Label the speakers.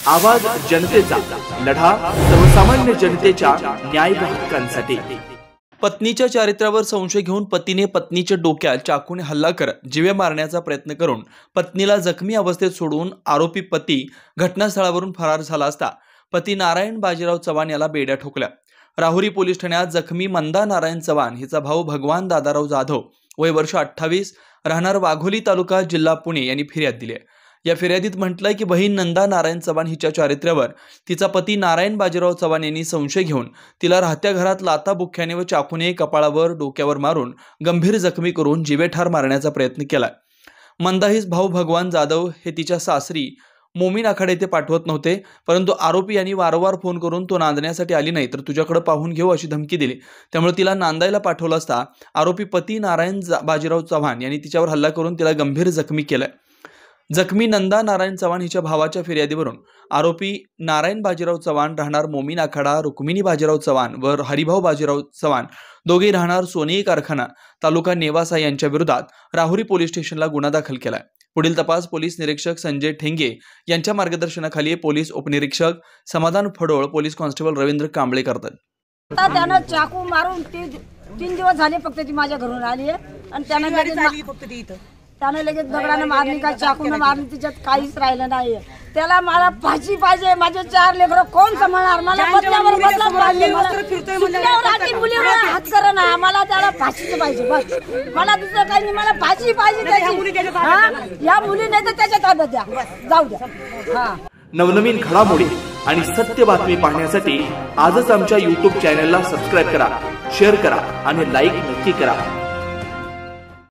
Speaker 1: आवाज जनतेचा, लढा सर्वसामान्य जनतेच्या न्याय हक्कांसाठी। पत्नीच्या चारित्र्यावर संशय घेऊन पतीने पत्नीच्या डोक्यात चाकूने हल्ला करत जीवे मारण्याचा प्रयत्न करून पत्नीला जखमी अवस्थेत सोडून आरोपी पती घटनास्थळावरून फरार झाला असता पती नारायण बाजीराव चव्हाण याला बेड्या ठोकल्या। राहुरी पोलीस ठाण्यात जखमी मंदा नारायण चव्हाण हिचा भाऊ भगवान दादाराव जाधव वय वर्ष 28 राहणार वाघोली तालुका जिल्हा पुणे यांनी फिर्याद दिली आहे। या फिर्यादीत म्हटलंय की बहीण नंदा नारायण चव्हाण हिच्या चारित्र्यावर तिचा पती नारायण बाजीराव चव्हाण यांनी संशय घेऊन तिला राहत्या घरात लाथाबुक्क्याने व चाकूने कपाळावर डोक्यावर मारून गंभीर जखमी करून जीवेठार मारण्याचा प्रयत्न केलाय। मंदा हिच भाऊ भगवान जाधव हे तिच्या सासरी मोमीन आखाडे येथे पाठवत नव्हते, परंतु आरोपी यांनी वारंवार फोन करून तो नांदण्यासाठी आली नाही तर तुझ्याकडे पाहून घेऊ अशी धमकी दिली। त्यामुळे तिला नांदायला पाठवलं असता आरोपी पती नारायण बाजीराव चव्हाण यांनी तिच्यावर हल्ला करून तिला गंभीर जखमी केलाय। जखमी नंदा नारायण चव्हाण हिच्या भावाच्या फिर्यादीवरून आरोपी नारायण बाजीराव चव्हाण राहणार मोमीन आखाडा, रुक्मिणी बाजीराव चव्हाण व हरिभाऊ बाजीराव चव्हाण दोघे राहणार सोनेई कारखाना तालुका नेवासा यांच्या विरोधात राहुरी पोलीस स्टेशनला गुन्हा दाखल केलाय। पुढील तपास पोलीस निरीक्षक संजय ठेंगे यांच्या मार्गदर्शनाखाली पोलीस उपनिरीक्षक समाधान फडोळ, पोलीस कॉन्स्टेबल रवींद्र कांबळे करतात।
Speaker 2: त्यानं चाकू मारून 3 दिवस झाले फक्त ती माझ्या घरून आली आहे आणि त्यानं लगेच दगडाने मारली का चाकूने मारली, तिच्यात काहीच राहिलं नाही। त्याला मला फाशी पाहिजे, माझे 4 लेकरं कोण सांभाळणार? मला बदल्यावर बदला पाहिजे, मुलीवर हात करा ना, मला त्याला फाशीच पाहिजे बस, मला दुसरं काही नाही, मला फाशी पाहिजे त्याची। या मुली नाही तर त्याच्या ताब्यात द्या, जाऊ द्या।
Speaker 1: नवनवीन घडामोडी आणि सत्य बातमी पाहण्यासाठी आजच आमच्या YouTube चॅनलला सबस्क्राइब करा, शेअर करा आणि लाईक नक्की करा।